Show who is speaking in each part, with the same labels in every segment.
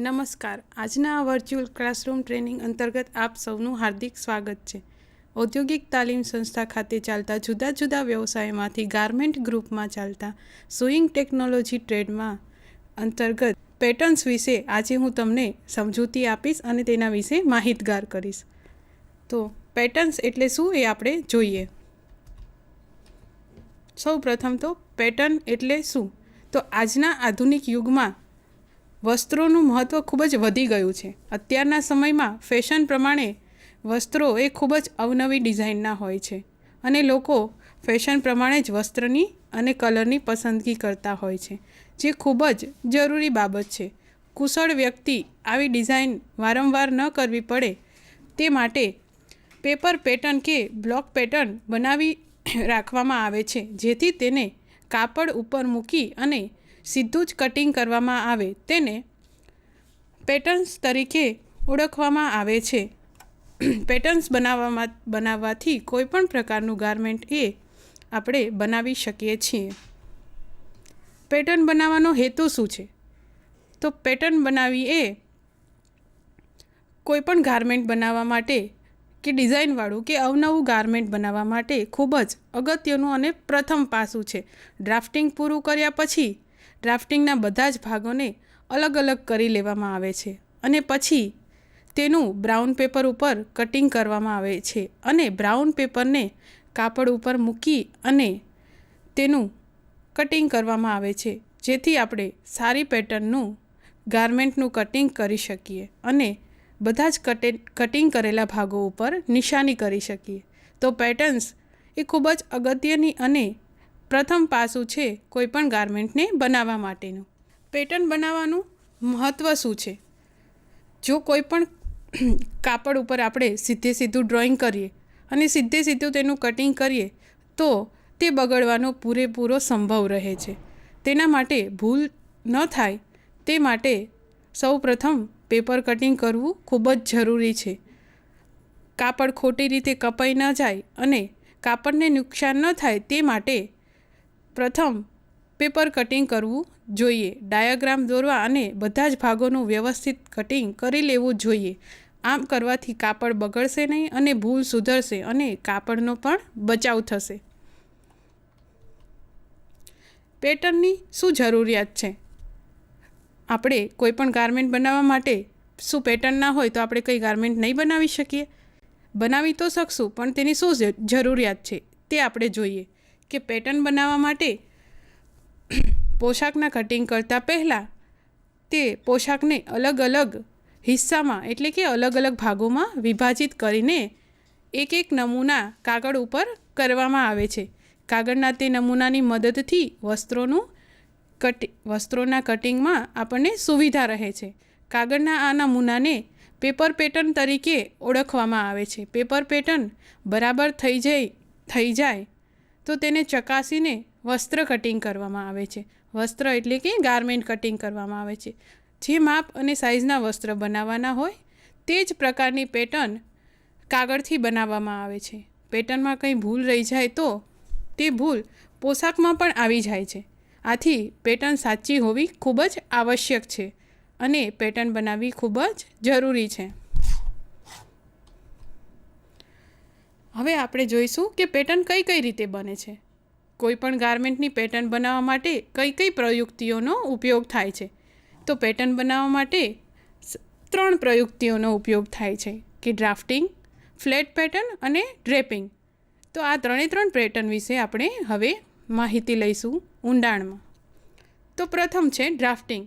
Speaker 1: નમસ્કાર. આજના આ વર્ચ્યુઅલ ક્લાસરૂમ ટ્રેનિંગ અંતર્ગત આપ સૌનું હાર્દિક સ્વાગત છે. ઔદ્યોગિક તાલીમ સંસ્થા ખાતે ચાલતા જુદા જુદા વ્યવસાયમાંથી ગાર્મેન્ટ ગ્રુપમાં ચાલતા સુઈંગ ટેકનોલોજી ટ્રેડમાં અંતર્ગત પેટર્ન્સ વિશે આજે હું તમને સમજૂતી આપીશ અને તેના વિશે માહિતગાર કરીશ. તો પેટર્ન્સ એટલે શું એ આપણે જોઈએ. સૌ પ્રથમ તો પેટર્ન એટલે શું? તો આજના આધુનિક યુગમાં વસ્ત્રોનું મહત્ત્વ ખૂબ જ વધી ગયું છે. અત્યારના સમયમાં ફેશન પ્રમાણે વસ્ત્રો એ ખૂબ જ અવનવી ડિઝાઇનના હોય છે અને લોકો ફેશન પ્રમાણે જ વસ્ત્રની અને કલરની પસંદગી કરતા હોય છે, જે ખૂબ જ જરૂરી બાબત છે. કુશળ વ્યક્તિ આવી ડિઝાઇન વારંવાર ન કરવી પડે તે માટે પેપર પેટર્ન કે બ્લોક પેટર્ન બનાવી રાખવામાં આવે છે, જેથી તેને કાપડ ઉપર મૂકી અને સીધું જ કટિંગ કરવામાં આવે તેને પેટર્ન્સ તરીકે ઓળખવામાં આવે છે. પેટર્ન્સ બનાવવાથી કોઈ પણ પ્રકારનું ગારમેન્ટ એ આપણે બનાવી શકીએ છીએ. પેટર્ન બનાવવાનો હેતુ શું છે? તો પેટર્ન બનાવવી એ કોઈ પણ ગારમેન્ટ બનાવવા માટે કે ડિઝાઇનવાળું કે અવનવું ગારમેન્ટ બનાવવા માટે ખૂબ જ અગત્યનું અને પ્રથમ પાસું છે. ડ્રાફ્ટિંગ પૂરું કર્યા પછી ડ્રાફ્ટિંગના બધા જ ભાગોને અલગ અલગ કરી લેવામાં આવે છે અને પછી તેનું બ્રાઉન પેપર ઉપર કટિંગ કરવામાં આવે છે અને બ્રાઉન પેપરને કાપડ ઉપર મૂકી અને તેનું કટિંગ કરવામાં આવે છે, જેથી આપણે સારી પેટર્નનું ગારમેન્ટનું કટિંગ કરી શકીએ અને બધા જ કટિંગ કરેલા ભાગો ઉપર નિશાની કરી શકીએ. તો પેટર્ન્સ એ ખૂબ જ અગત્યની અને પ્રથમ પાસું છે કોઈપણ ગારમેન્ટને બનાવવા માટેનું. પેટર્ન બનાવવાનું મહત્ત્વ શું છે? જો કોઈ પણ કાપડ ઉપર આપણે સીધું ડ્રોઈંગ કરીએ અને સીધું તેનું કટિંગ કરીએ તો તે બગડવાનો પૂરેપૂરો સંભવ રહે છે. તેના માટે ભૂલ ન થાય તે માટે સૌ પ્રથમ પેપર કટિંગ કરવું ખૂબ જ જરૂરી છે. કાપડ ખોટી રીતે કપાઈ ન જાય અને કાપડને નુકસાન ન થાય તે માટે પ્રથમ પેપર કટિંગ કરવું જોઈએ. ડાયાગ્રામ દોરવા અને બધા જ ભાગોનું વ્યવસ્થિત કટિંગ કરી લેવું જોઈએ. આમ કરવાથી કાપડ બગડશે નહીં અને ભૂલ સુધરશે અને કાપડનો પણ બચાવ થશે. પેટર્નની શું જરૂરિયાત છે? આપણે કોઈ પણ ગારમેન્ટ બનાવવા માટે શું પેટર્ન ના હોય તો આપણે કંઈ ગારમેન્ટ નહીં બનાવી શકીએ? બનાવી તો શકશું, પણ તેની શું જરૂરિયાત છે તે આપણે જોઈએ કે પેટર્ન બનાવવા માટે પોશાકના કટિંગ કરતાં પહેલાં તે પોશાકને અલગ અલગ હિસ્સામાં એટલે કે અલગ અલગ ભાગોમાં વિભાજિત કરીને એક એક નમૂના કાગળ ઉપર કરવામાં આવે છે. કાગળના તે નમૂનાની મદદથી વસ્ત્રોના કટિંગમાં આપણને સુવિધા રહે છે. કાગળના આ નમૂનાને પેપર પેટર્ન તરીકે ઓળખવામાં આવે છે. પેપર પેટર્ન બરાબર થઈ જાય તો તેને ચકાસીને વસ્ત્ર કટિંગ કરવામાં આવે છે. વસ્ત્ર એટલે કે ગારમેન્ટ કટિંગ કરવામાં આવે છે. જે માપ અને સાઇઝના વસ્ત્ર બનાવવાના હોય તે જ પ્રકારની પેટર્ન કાગળથી બનાવવામાં આવે છે. પેટર્નમાં કંઈ ભૂલ રહી જાય તો તે ભૂલ પોશાકમાં પણ આવી જાય છે. આથી પેટર્ન સાચી હોવી ખૂબ જ આવશ્યક છે અને પેટર્ન બનાવવી ખૂબ જ જરૂરી છે. હવે આપણે જોઈશું કે પેટર્ન કઈ રીતે બને છે. કોઈ પણ ગારમેન્ટની પેટર્ન બનાવવા માટે કઈ પ્રયુક્તિઓનો ઉપયોગ થાય છે? તો પેટર્ન બનાવવા માટે 3 પ્રયુક્તિઓનો ઉપયોગ થાય છે કે ડ્રાફ્ટિંગ, ફ્લેટ પેટર્ન અને ડ્રેપિંગ. તો આ 3 પેટર્ન વિશે આપણે હવે માહિતી લઈશું ઊંડાણમાં. તો પ્રથમ છે ડ્રાફ્ટિંગ.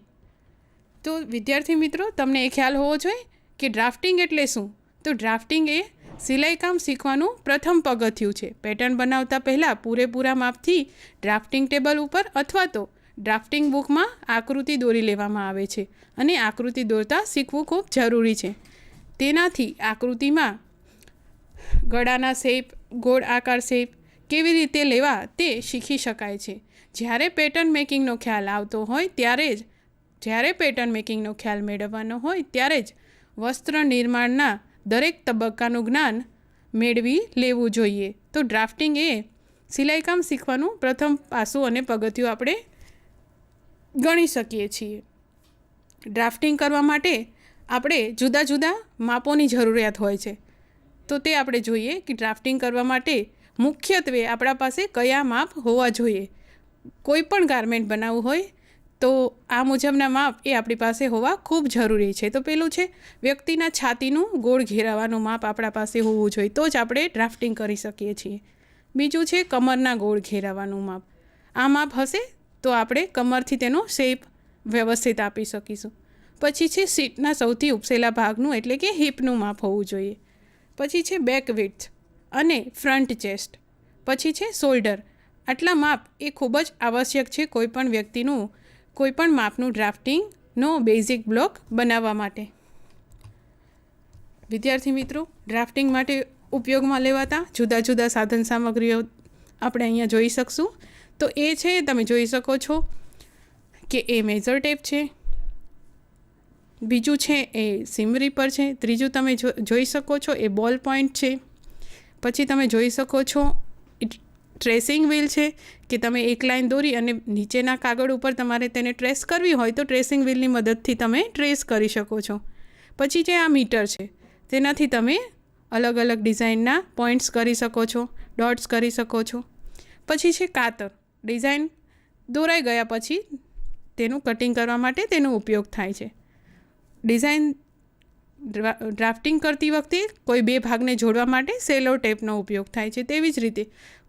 Speaker 1: તો વિદ્યાર્થી મિત્રો, તમને એ ખ્યાલ હોવો જોઈએ કે ડ્રાફ્ટિંગ એટલે શું? તો ડ્રાફ્ટિંગ એ સિલાઈકામ શીખવાનું પ્રથમ પગથિયું છે. પેટર્ન બનાવતા પહેલાં પૂરેપૂરા માપથી ડ્રાફ્ટિંગ ટેબલ ઉપર અથવા તો ડ્રાફ્ટિંગ બુકમાં આકૃતિ દોરી લેવામાં આવે છે અને આકૃતિ દોરતા શીખવું ખૂબ જરૂરી છે. તેનાથી આકૃતિમાં ગળાના શેપ, ગોળ આકાર શેપ કેવી રીતે લેવા તે શીખી શકાય છે. જ્યારે પેટર્ન મેકિંગનો ખ્યાલ મેળવવાનો હોય ત્યારે જ વસ્ત્ર નિર્માણના દરેક તબક્કાનું જ્ઞાન મેળવી લેવું જોઈએ. તો ડ્રાફ્ટિંગ એ સિલાઈકામ શીખવાનું પ્રથમ પાસું અને પગથિયું આપણે ગણી શકીએ છીએ. ડ્રાફ્ટિંગ કરવા માટે આપણે જુદા જુદા માપોની જરૂરિયાત હોય છે. તો તે આપણે જોઈએ કે ડ્રાફ્ટિંગ કરવા માટે મુખ્યત્વે આપણા પાસે કયા માપ હોવા જોઈએ. કોઈ પણ ગારમેન્ટ બનાવવું હોય તો આ મુજબના માપ એ આપણી પાસે હોવા ખૂબ જરૂરી છે. તો પેલું છે વ્યક્તિના છાતીનું ગોળ ઘેરાવાનું માપ આપણા પાસે હોવું જોઈએ, તો જ આપણે ડ્રાફ્ટિંગ કરી શકીએ છીએ. બીજું છે કમરના ગોળ ઘેરાવાનું માપ. આ માપ હશે તો આપણે કમરથી તેનો શેપ વ્યવસ્થિત આપી શકીશું. પછી છે સીટના સૌથી ઉપસેલા ભાગનું એટલે કે હિપનું માપ હોવું જોઈએ. પછી છે બેક વિડ્થ અને ફ્રન્ટ ચેસ્ટ. પછી છે શોલ્ડર. આટલા માપ એ ખૂબ જ આવશ્યક છે કોઈપણ વ્યક્તિનું કોઈપણ માપનું ડ્રાફ્ટિંગનો બેઝિક બ્લોક બનાવવા માટે. વિદ્યાર્થી મિત્રો, ડ્રાફ્ટિંગ માટે ઉપયોગમાં લેવાતા જુદા જુદા સાધન સામગ્રીઓ આપણે અહીંયા જોઈ શકશું. તો એ છે, તમે જોઈ શકો છો કે એ મેઝર ટેપ છે, બીજું છે એ સીમ રીપર છે, ત્રીજું તમે જોઈ શકો છો એ બોલ પોઈન્ટ છે, પછી તમે જોઈ શકો છો ટ્રેસિંગ વ્હીલ છે કે તમે એક લાઈન દોરી અને નીચેના કાગળ ઉપર તમારે તેને ટ્રેસ કરવી હોય તો ટ્રેસિંગ વ્હીલની મદદથી તમે ટ્રેસ કરી શકો છો. પછી જે આ મીટર છે તેનાથી તમે અલગ અલગ ડિઝાઇનના પોઈન્ટ્સ કરી શકો છો, ડોટ્સ કરી શકો છો. પછી છે કાતર. ડિઝાઇન દોરાઈ ગયા પછી તેનું કટિંગ કરવા માટે તેનો ઉપયોગ થાય છે. ડિઝાઇન ડ્રાફ્ટિંગ કરતી વખતે કોઈ બે ભાગને જોડવા માટે સેલો ટેપનો ઉપયોગ થાય છે. તેવી જ રીતે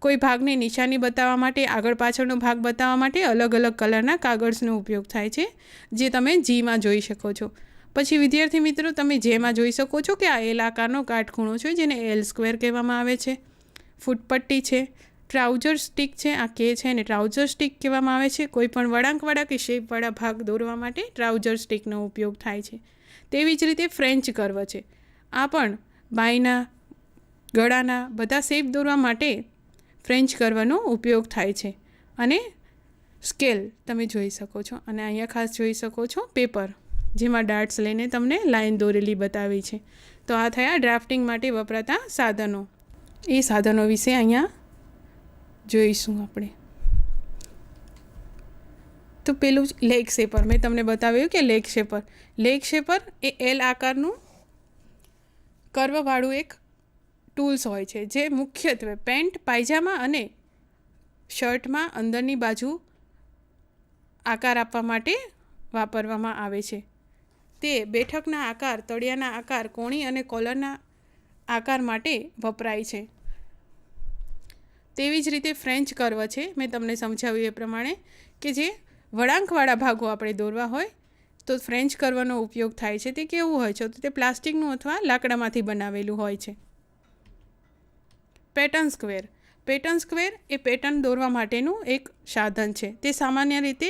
Speaker 1: કોઈ ભાગની નિશાની બતાવવા માટે, આગળ પાછળનો ભાગ બતાવવા માટે અલગ અલગ કલરના કાગળનો ઉપયોગ થાય છે, જે તમે જીમાં જોઈ શકો છો. પછી વિદ્યાર્થી મિત્રો, તમે જેમાં જોઈ શકો છો કે આ એલ આકારનો કાટખૂણો છે જેને એલ સ્ક્વેર કહેવામાં આવે છે. ફૂટપટ્ટી છે, ટ્રાઉઝર સ્ટિક છે, આ કે છે એને ટ્રાઉઝર સ્ટિક કહેવામાં આવે છે. કોઈ પણ વળાંકવાળા કે શેપવાળા ભાગ દોરવા માટે ટ્રાઉઝર સ્ટિકનો ઉપયોગ થાય છે. તેવી જ રીતે ફ્રેન્ચ કર્વ છે. આ પણ બાયના, ગળાના બધા શેપ દોરવા માટે ફ્રેન્ચ કર્વનો ઉપયોગ થાય છે. અને સ્કેલ તમે જોઈ શકો છો. અને અહીંયા ખાસ જોઈ શકો છો પેપર, જેમાં ડાર્ટ્સ લઈને તમને લાઈન દોરેલી બતાવી છે. તો આ થયા ડ્રાફ્ટિંગ માટે વપરાતા સાધનો. એ સાધનો વિશે અહીંયા જોઈશું આપણે. તો પેલું લેગ શેપર મેં તમને બતાવ્યું કે લેગ શેપર એ એલ આકારનું કર્વવાળું એક ટૂલ્સ હોય છે, જે મુખ્યત્વે પેન્ટ, પાયજામા અને શર્ટમાં અંદરની બાજુ આકાર આપવા માટે વાપરવામાં આવે છે. તે બેઠકના આકાર, તળિયાના આકાર, કોણી અને કોલરના આકાર માટે વપરાય છે. તેવી જ રીતે ફ્રેન્ચ કર્વ છે, મેં તમને સમજાવ્યું એ પ્રમાણે, કે જે વળાંકવાળા ભાગો આપણે દોરવા હોય તો ફ્રેન્ચ કર્વનો ઉપયોગ થાય છે. તે કેવું હોય છે? તો તે પ્લાસ્ટિકનું અથવા લાકડામાંથી બનાવેલું હોય છે. પેટર્ન સ્ક્વેર એ પેટર્ન દોરવા માટેનું એક સાધન છે. તે સામાન્ય રીતે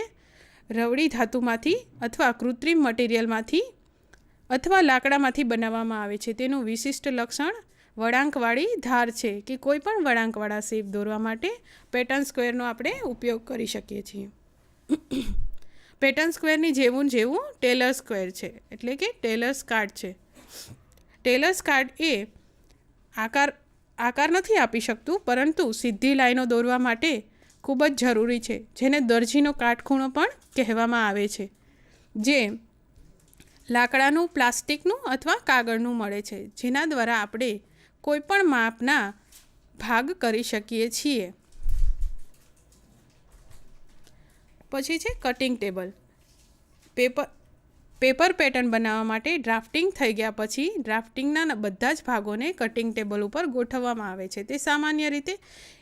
Speaker 1: રવડી ધાતુમાંથી અથવા કૃત્રિમ મટીરિયલમાંથી અથવા લાકડામાંથી બનાવવામાં આવે છે. તેનું વિશિષ્ટ લક્ષણ વળાંકવાળી ધાર છે કે કોઈ પણ વળાંકવાળા શેપ દોરવા માટે પેટર્ન સ્ક્વેરનો આપણે ઉપયોગ કરી શકીએ છીએ. પેટર્ન સ્ક્વેરની જેવું ટેલર સ્ક્વેર છે, એટલે કે ટેલર્સ કાર્ડ છે. ટેલર્સ કાર્ડ એ આકાર નથી આપી શકતું, પરંતુ સીધી લાઈનો દોરવા માટે ખૂબ જ જરૂરી છે, જેને દરજીનો કાટખૂણો પણ કહેવામાં આવે છે, જે લાકડાનું, પ્લાસ્ટિકનું અથવા કાગળનું મળે છે, જેના દ્વારા આપણે કોઈપણ માપના ભાગ કરી શકીએ છીએ. પછી છે કટિંગ ટેબલ. પેપર પેટર્ન બનાવવા માટે ડ્રાફ્ટિંગ થઈ ગયા પછી ડ્રાફ્ટિંગના બધા જ ભાગોને કટિંગ ટેબલ ઉપર ગોઠવવામાં આવે છે. તે સામાન્ય રીતે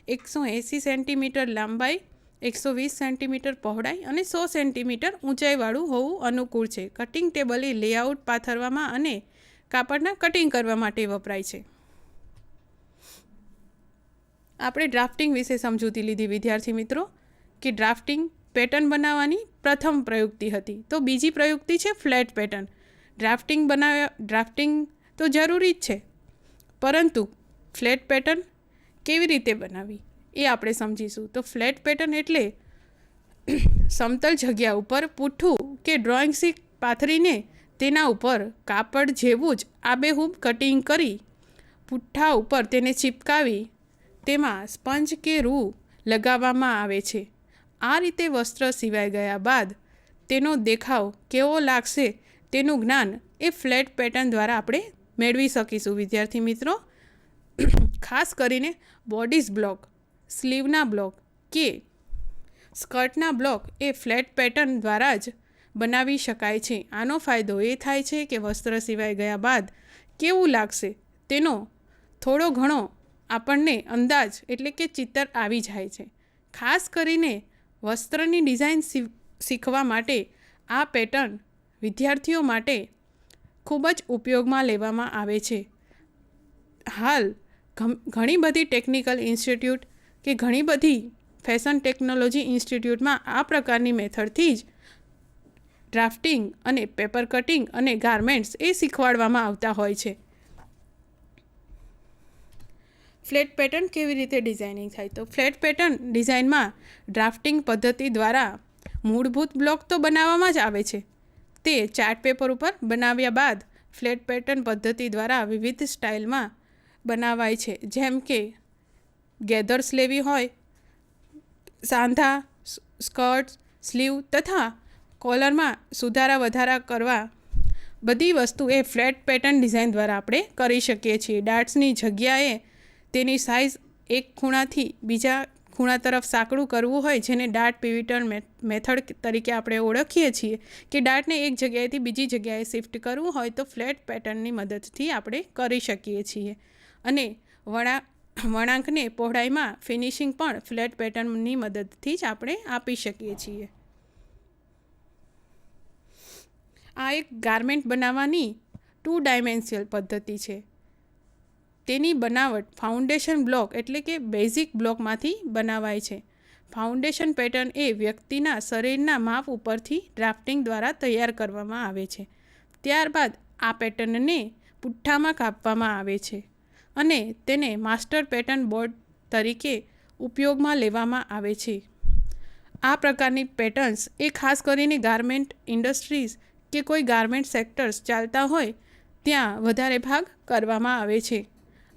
Speaker 1: 180 સેન્ટીમીટર લંબાઈ, 120 સેન્ટીમીટર પહોળાઈ અને 100 સેન્ટીમીટર ઊંચાઈવાળું હોવું અનુકૂળ છે. કટિંગ ટેબલ એ લેઆઉટ પાથરવામાં અને કાપડના કટિંગ કરવા માટે વપરાય છે. આપણે ડ્રાફ્ટિંગ વિશે સમજૂતી લીધી વિદ્યાર્થી મિત્રો, કે ડ્રાફ્ટિંગ પેટર્ન બનાવવાની પ્રથમ પ્રયુક્તિ હતી. તો બીજી પ્રયુક્તિ છે ફ્લેટ પેટર્ન. ડ્રાફ્ટિંગ તો જરૂરી જ છે, પરંતુ ફ્લેટ પેટર્ન કેવી રીતે બનાવવી એ આપણે સમજીશું. તો ફ્લેટ પેટર્ન એટલે સમતલ જગ્યા ઉપર પૂઠું કે ડ્રોઈંગ શીટ પાથરીને તેના ઉપર કાપડ જેવું જ આબેહૂબ કટિંગ કરી પૂઠા ઉપર તેને ચિપકાવી તેમાં સ્પંજ કે રૂ લગાવવામાં આવે છે. આ રીતે વસ્ત્ર સિવાઈ ગયા બાદ તેનો દેખાવ કેવો લાગશે તેનું જ્ઞાન એ ફ્લેટ પેટર્ન દ્વારા આપણે મેળવી શકીશું વિદ્યાર્થી મિત્રો. ખાસ કરીને બોડીઝ બ્લોક, સ્લીવના બ્લોક કે સ્કર્ટના બ્લોક એ ફ્લેટ પેટર્ન દ્વારા જ બનાવી શકાય છે. આનો ફાયદો એ થાય છે કે વસ્ત્ર સિવાય ગયા બાદ કેવું લાગશે તેનો થોડો ઘણો આપણને અંદાજ એટલે કે ચિત્ર આવી જાય છે. ખાસ કરીને વસ્ત્રની ડિઝાઇન શીખવા માટે આ પેટર્ન વિદ્યાર્થીઓ માટે ખૂબ જ ઉપયોગમાં લેવામાં આવે છે. હાલ ઘણી બધી ટેકનિકલ ઇન્સ્ટિટ્યૂટ કે ઘણી બધી ફેશન ટેકનોલોજી ઇન્સ્ટિટ્યૂટમાં આ પ્રકારની મેથડથી જ ડ્રાફ્ટિંગ અને પેપર કટિંગ અને ગારમેન્ટ્સ એ શીખવાડવામાં આવતા હોય છે. ફ્લેટ પેટર્ન કેવી રીતે ડિઝાઇનિંગ થાય? તો ફ્લેટ પેટર્ન ડિઝાઇનમાં ડ્રાફ્ટિંગ પદ્ધતિ દ્વારા મૂળભૂત બ્લોક તો બનાવવામાં જ આવે છે. તે ચાર્ટ પેપર ઉપર બનાવ્યા બાદ ફ્લેટ પેટર્ન પદ્ધતિ દ્વારા વિવિધ સ્ટાઇલમાં બનાવાય છે. જેમ કે ગેધર્સ લેવી હોય, સાંધા, સ્કર્ટ, સ્લીવ તથા કોલરમાં સુધારા વધારા કરવા, બધી વસ્તુ એ ફ્લેટ પેટર્ન ડિઝાઇન દ્વારા આપણે કરી શકીએ છીએ. ડાર્ટ્સની જગ્યાએ તેની સાઇઝ એક ખૂણાથી બીજા ખૂણા તરફ સાંકડું કરવું હોય, જેને ડાર્ટ પિવોટલ મેથડ તરીકે આપણે ઓળખીએ છીએ, કે ડાર્ટને એક જગ્યાએથી બીજી જગ્યાએ શિફ્ટ કરવું હોય તો ફ્લેટ પેટર્નની મદદથી આપણે કરી શકીએ છીએ. અને વળાંકને પહોળાઈમાં ફિનિશિંગ પણ ફ્લેટ પેટર્નની મદદથી જ આપણે આપી શકીએ છીએ. આ એક ગારમેન્ટ બનાવવાની 2 ડાયમેન્શનલ પદ્ધતિ છે. તેની બનાવટ ફાઉન્ડેશન બ્લોક એટલે કે બેઝિક બ્લોકમાંથી બનાવાય છે. ફાઉન્ડેશન પેટર્ન એ વ્યક્તિના શરીરના માપ ઉપરથી ડ્રાફ્ટિંગ દ્વારા તૈયાર કરવામાં આવે છે. ત્યારબાદ આ પેટર્નને પુઠ્ઠામાં કાપવામાં આવે છે અને તેને માસ્ટર પેટર્ન બોર્ડ તરીકે ઉપયોગમાં લેવામાં આવે છે. આ પ્રકારની પેટર્ન્સ એ ખાસ કરીને ગારમેન્ટ ઇન્ડસ્ટ્રીઝ કે કોઈ ગારમેન્ટ સેક્ટર્સ ચાલતા હોય ત્યાં વધારે ભાગ કરવામાં આવે છે.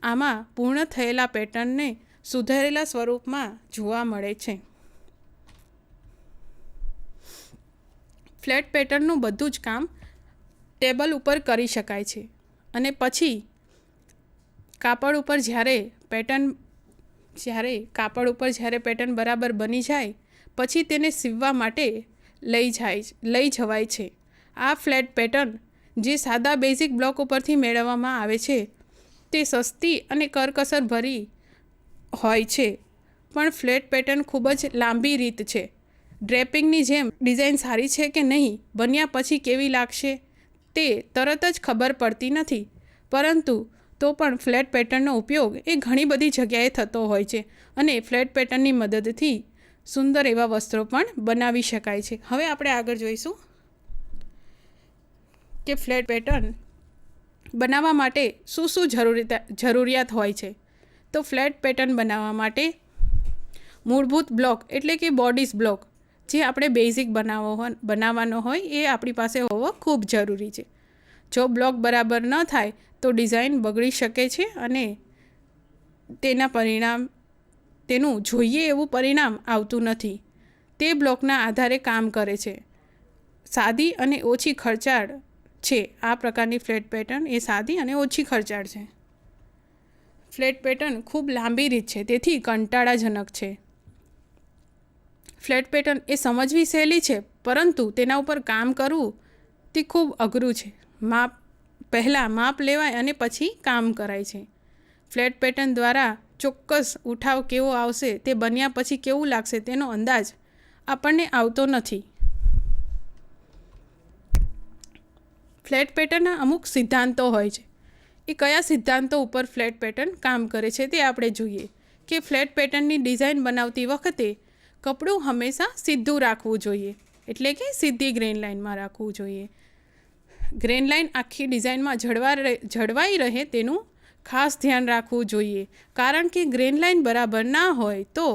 Speaker 1: આમાં પૂર્ણ થયેલા પેટર્નને સુધારેલા સ્વરૂપમાં જોવા મળે છે. ફ્લેટ પેટર્નનું બધું જ કામ ટેબલ ઉપર કરી શકાય છે અને પછી કાપડ ઉપર જ્યારે પેટર્ન બરાબર બની જાય પછી તેને સીવવા માટે લઈ જવાય છે. આ ફ્લેટ પેટર્ન જે સાદા બેઝિક બ્લોક ઉપરથી મેળવવામાં આવે છે તે સસ્તી અને કરકસર ભરી હોય છે, પણ ફ્લેટ પેટર્ન ખૂબ જ લાંબી રીત છે. ડ્રેપિંગની જેમ ડિઝાઇન સારી છે કે નહીં, બન્યા પછી કેવી લાગશે તે તરત જ ખબર પડતી નથી, પરંતુ તો પણ ફ્લેટ પેટર્નનો ઉપયોગ એ ઘણી બધી જગ્યાએ થતો હોય છે અને ફ્લેટ પેટર્નની મદદથી સુંદર એવા વસ્ત્રો પણ બનાવી શકાય છે. હવે આપણે આગળ જોઈશું કે ફ્લેટ પેટર્ન બનાવવા માટે શું શું જરૂરિયાત હોય છે. તો ફ્લેટ પેટર્ન બનાવવા માટે મૂળભૂત બ્લોક એટલે કે બોડીઝ બ્લોક જે આપણે બેઝિક બનાવવાનો હોય એ આપણી પાસે હોવો ખૂબ જરૂરી છે. જો બ્લોક બરાબર ન થાય તો ડિઝાઇન બગડી શકે છે અને તેનું જોઈએ એવું પરિણામ આવતું નથી. તે બ્લોકના આધારે કામ કરે છે. સાદી અને ઓછી ખર્ચાળ છે. આ પ્રકારની ફ્લેટ પેટર્ન એ સાદી અને ઓછી ખર્ચાળ છે. ફ્લેટ પેટર્ન ખૂબ લાંબી રીત છે, તેથી કંટાળાજનક છે. ફ્લેટ પેટર્ન એ સમજવી સહેલી છે, પરંતુ તેના ઉપર કામ કરવું તે ખૂબ અઘરું છે. પહેલાં માપ લેવાય અને પછી કામ કરાય છે. ફ્લેટ પેટર્ન દ્વારા ચોક્કસ ઉઠાવ કેવો આવશે, તે બન્યા પછી કેવું લાગશે તેનો અંદાજ આપણને આવતો નથી. ફ્લેટ પેટર્નના અમુક સિદ્ધાંતો હોય છે. એ કયા સિદ્ધાંતો ઉપર ફ્લેટ પેટર્ન કામ કરે છે તે આપણે જોઈએ કે ફ્લેટ પેટર્નની ડિઝાઇન બનાવતી વખતે કપડું હંમેશા સીધું રાખવું જોઈએ, એટલે કે સીધી ગ્રેન લાઇનમાં રાખવું જોઈએ. ગ્રેન લાઇન આખી ડિઝાઇનમાં જળવાઈ રહે તેનું ખાસ ધ્યાન રાખવું જોઈએ, કારણ કે ગ્રેન લાઇન બરાબર ના હોય તો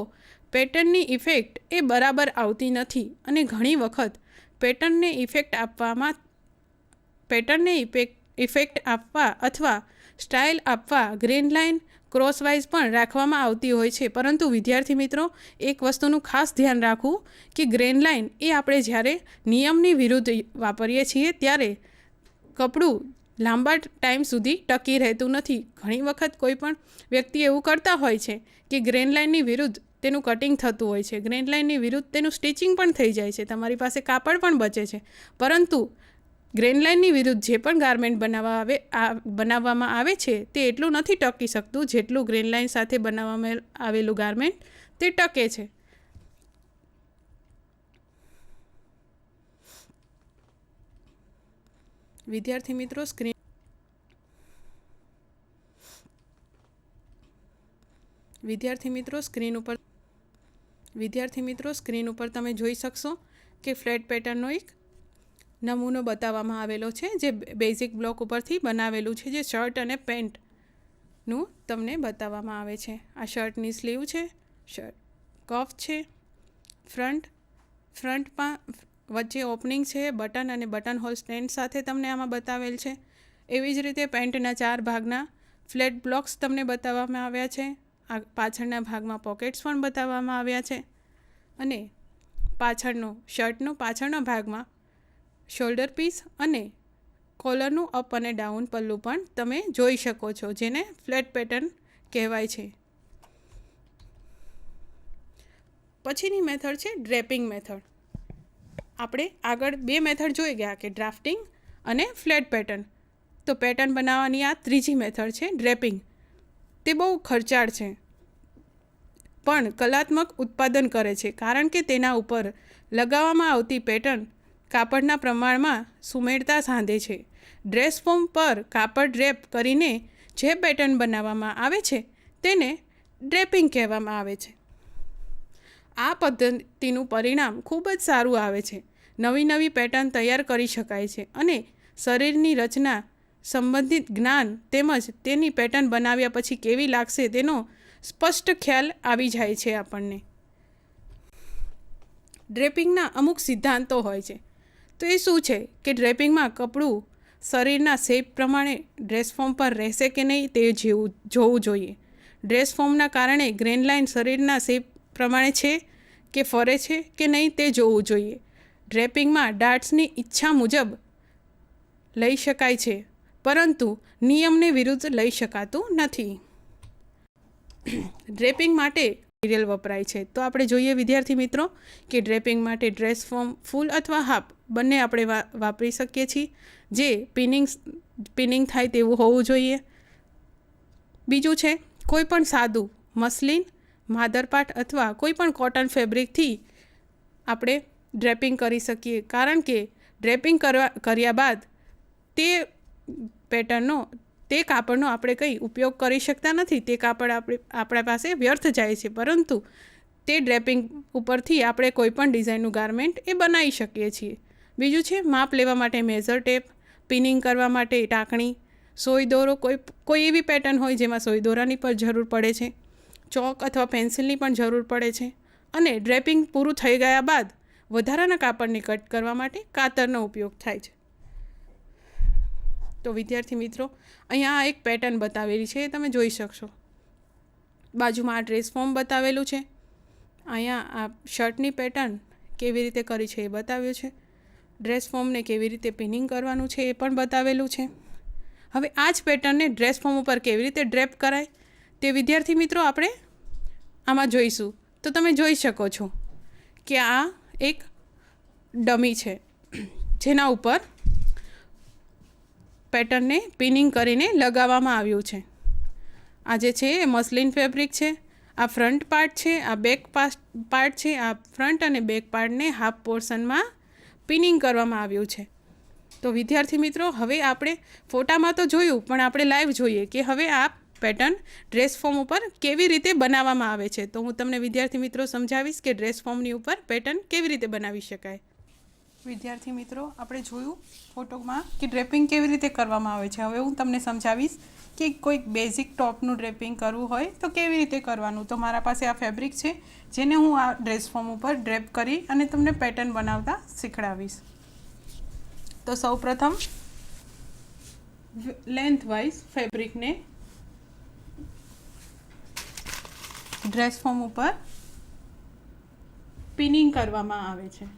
Speaker 1: પેટર્નની ઇફેક્ટ એ બરાબર આવતી નથી અને ઘણી વખત પેટર્નને ઇફેક્ટ આપવા અથવા સ્ટાઇલ આપવા ગ્રેન લાઇન ક્રોસવાઇઝ પણ રાખવામાં આવતી હોય છે, પરંતુ વિદ્યાર્થી મિત્રો એક વસ્તુનું ખાસ ધ્યાન રાખવું કે ગ્રેન લાઇન એ આપણે જ્યારે નિયમની વિરુદ્ધ વાપરીએ છીએ ત્યારે કપડું લાંબા ટાઈમ સુધી ટકી રહેતું નથી. ઘણી વખત કોઈ પણ વ્યક્તિ એવું કરતા હોય છે કે ગ્રેન લાઇનની વિરુદ્ધ તેનું કટિંગ થતું હોય છે, ગ્રેન લાઇનની વિરુદ્ધ તેનું સ્ટિચિંગ પણ થઈ જાય છે, તમારી પાસે કાપડ પણ બચે છે, પરંતુ ગ્રેન લાઇનની વિરુદ્ધ જે પણ ગારમેન્ટ બનાવવામાં આવે છે તે એટલું નથી ટકી શકતું જેટલું ગ્રેન લાઇન સાથે બનાવવામાં આવેલું ગારમેન્ટ તે ટકે છે. વિદ્યાર્થી મિત્રો સ્ક્રીન ઉપર તમે જોઈ શકશો કે ફ્લેટ પેટર્નનો એક નમૂનો બતાવવામાં આવેલો છે, જે બેઝિક બ્લોક ઉપરથી બનાવેલું છે, જે શર્ટ અને પેન્ટનું તમને બતાવવામાં આવે છે. આ શર્ટની સ્લીવ છે, કફ છે, ફ્રન્ટમાં વચ્ચે ઓપનિંગ છે, બટન અને બટન હોલ સ્ટેન્ડ સાથે તમને આમાં બતાવેલ છે. એવી જ રીતે પેન્ટના 4 ભાગના ફ્લેટ બ્લોક્સ તમને બતાવવામાં આવ્યા છે. આ પાછળના ભાગમાં પોકેટ્સ પણ બતાવવામાં આવ્યા છે, અને શર્ટનો પાછળના ભાગમાં શોલ્ડર પીસ અને કોલરનું અપ અને ડાઉન પલ્લું પણ તમે જોઈ શકો છો, જેને ફ્લેટ પેટર્ન કહેવાય છે. પછીની મેથડ છે ડ્રેપિંગ મેથડ. આપણે આગળ 2 મેથડ જોઈ ગયા કે ડ્રાફ્ટિંગ અને ફ્લેટ પેટર્ન. તો પેટર્ન બનાવવાની આ ત્રીજી મેથડ છે ડ્રેપિંગ. તે બહુ ખર્ચાળ છે પણ કલાત્મક ઉત્પાદન કરે છે, કારણ કે તેના ઉપર લગાવવામાં આવતી પેટર્ન કાપડના પ્રમાણમાં સુમેળતા સાંધે છે. ડ્રેસ ફોર્મ પર કાપડ ડ્રેપ કરીને જે પેટર્ન બનાવવામાં આવે છે તેને ડ્રેપિંગ કહેવામાં આવે છે. આ પદ્ધતિનું પરિણામ ખૂબ જ સારું આવે છે. નવી પેટર્ન તૈયાર કરી શકાય છે અને શરીરની રચના સંબંધિત જ્ઞાન તેમજ તેની પેટર્ન બનાવ્યા પછી કેવી લાગશે તેનો સ્પષ્ટ ખ્યાલ આવી જાય છે આપણને. ડ્રેપિંગના અમુક સિદ્ધાંતો હોય છે. તો એ શું છે કે ડ્રેપિંગમાં કપડું શરીરના શેપ પ્રમાણે ડ્રેસ ફોર્મ પર રહેશે કે નહીં તે જોવું જોઈએ. ડ્રેસ ફોર્મના કારણે ગ્રેન લાઇન શરીરના શેપ પ્રમાણે છે કે ફરે છે કે નહીં તે જોવું જોઈએ. ડ્રેપિંગમાં ડાર્ટ્સની ઈચ્છા મુજબ લઈ શકાય છે, પરંતુ નિયમને વિરુદ્ધ લઈ શકાતું નથી. ડ્રેપિંગ માટે મટીરિયલ વપરાય છે. તો આપણે જોઈએ વિદ્યાર્થી મિત્રો કે ડ્રેપિંગ માટે ડ્રેસ ફોર્મ ફૂલ અથવા હાફ બંને આપણે વાપરી શકીએ છીએ, જે પિનિંગ થાય તેવું હોવું જોઈએ. બીજું છે કોઈ પણ સાદું મસલિન, માદરપાટ અથવા કોઈ પણ કોટન ફેબ્રિકથી આપણે ડ્રેપિંગ કરી શકીએ, કારણ કે ડ્રેપિંગ કર્યા બાદ તે કાપડનો આપણે કંઈ ઉપયોગ કરી શકતા નથી. તે કાપડ આપણા પાસે વ્યર્થ જાય છે, પરંતુ તે ડ્રેપિંગ ઉપરથી આપણે કોઈ પણ ડિઝાઇનનું ગારમેન્ટ એ બનાવી શકીએ છીએ. બીજું છે માપ લેવા માટે મેઝર ટેપ, પિનિંગ કરવા માટે ટાંકણી, સોય દોરો, કોઈ એવી પેટર્ન હોય જેમાં સોય દોરાની પણ જરૂર પડે છે, ચોક અથવા પેન્સિલની પણ જરૂર પડે છે, અને ડ્રેપિંગ પૂરું થઈ ગયા બાદ વધારાના કાપડને કટ કરવા માટે કાતરનો ઉપયોગ થાય છે. તો વિદ્યાર્થી મિત્રો અહીંયા આ એક પેટર્ન બતાવેલી છે, તમે જોઈ શકશો. બાજુમાં આ ડ્રેસ ફોર્મ બતાવેલું છે. અહીંયા આ શર્ટની પેટર્ન કેવી રીતે કરી છે એ બતાવ્યું છે. ડ્રેસ ફોર્મને કેવી રીતે પિનિંગ કરવાનું છે એ પણ બતાવેલું છે. હવે આ જ પેટર્નને ડ્રેસ ફોર્મ ઉપર કેવી રીતે ડ્રેપ કરાય તે વિદ્યાર્થી મિત્રો આપણે આમાં જોઈશું. તો તમે જોઈ શકો છો કે આ એક ડમી છે, જેના ઉપર પેટર્નને પિનિંગ કરીને લગાવવામાં આવ્યું છે. આ જે છે એ મસલિન ફેબ્રિક છે. આ ફ્રન્ટ પાર્ટ છે, આ બેક પાર્ટ છે. આ ફ્રન્ટ અને બેક પાર્ટને હાફ પોર્શનમાં પિનિંગ કરવામાં આવ્યું છે. તો વિદ્યાર્થી મિત્રો હવે આપણે ફોટામાં તો જોયું, પણ આપણે લાઈવ જોઈએ કે હવે આ પેટર્ન ડ્રેસ ફોર્મ ઉપર કેવી રીતે બનાવવામાં આવે છે. તો હું તમને વિદ્યાર્થી મિત્રો સમજાવીશ કે ડ્રેસ ફોર્મની ઉપર પેટર્ન કેવી રીતે બનાવી શકાય. વિદ્યાર્થી મિત્રો આપણે જોયું ફોટોમાં કે ડ્રેપિંગ કેવી રીતે કરવામાં આવે છે. હવે હું તમને સમજાવીશ કે કોઈક બેઝિક ટોપનું ડ્રેપિંગ કરવું હોય તો કેવી રીતે કરવાનું. તો મારા પાસે આ ફેબ્રિક છે, જેને હું આ ડ્રેસ ફોર્મ ઉપર ડ્રેપ કરી અને તમને પેટર્ન બનાવતા શીખડાવીશ. તો સૌપ્રથમ લેન્થ વાઇઝ ફેબ્રિકને ડ્રેસ ફોર્મ ઉપર પિનિંગ કરવામાં આવે છે.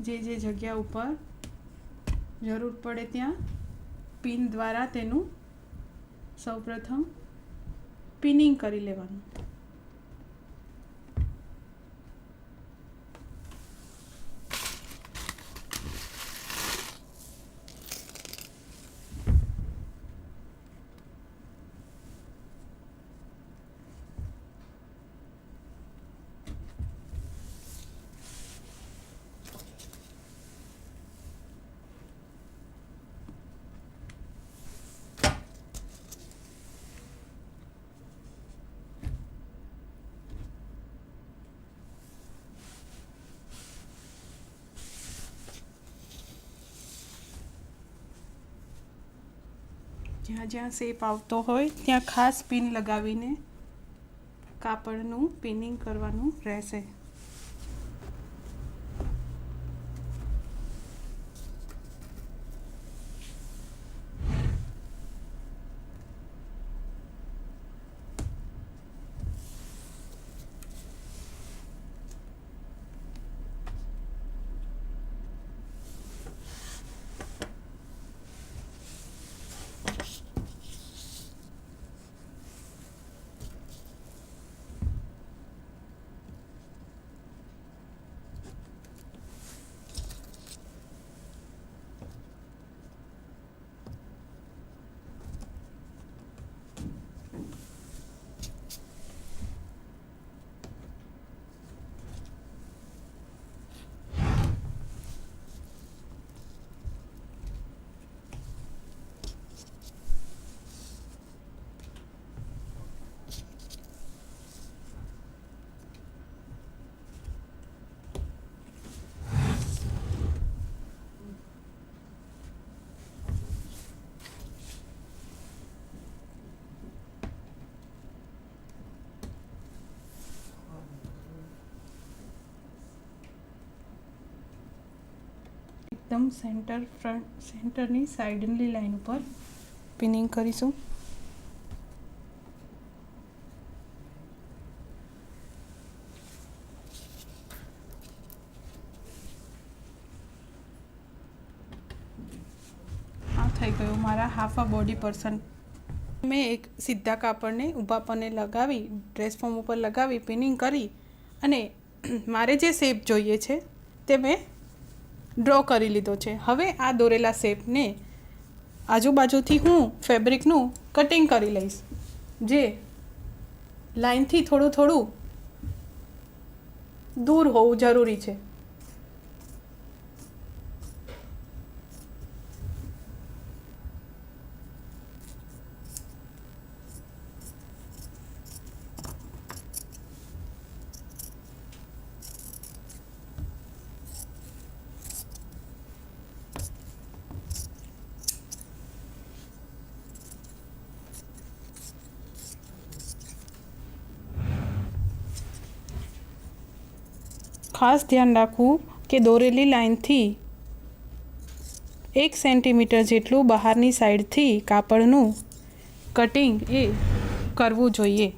Speaker 1: જે જગ્યા ઉપર જરૂર પડે ત્યાં પિન દ્વારા તેનું સૌપ્રથમ પિનિંગ કરી લેવાનું. જ્યાં જ્યાં શેપ આવતો હોય ત્યાં ખાસ પિન લગાવીને કાપડનું પિનિંગ કરવાનું રહેશે. એકદમ સેન્ટરની સાઈડની લાઈન ઉપર પિનિંગ કરીશું. આ થઈ ગયું મારા હાફ અ બોડી પર્સન. મેં એક સીધા કાપડને ઊભા પને લગાવી ડ્રેસ ફોર્મ ઉપર લગાવી પિનિંગ કરી અને મારે જે શેપ જોઈએ છે તે મેં ડ્રો કરી લીધો છે. હવે આ દોરેલા શેપને આજુબાજુથી હું ફેબ્રિકનું કટિંગ કરી લઈશ, જે લાઈનથી થોડું દૂર હોવું જરૂરી છે. ખાસ ધ્યાન રાખવું કે દોરેલી લાઈનથી 1 સેન્ટીમીટર જેટલું બહારની સાઈડથી કાપડનું કટિંગ એ કરવું જોઈએ.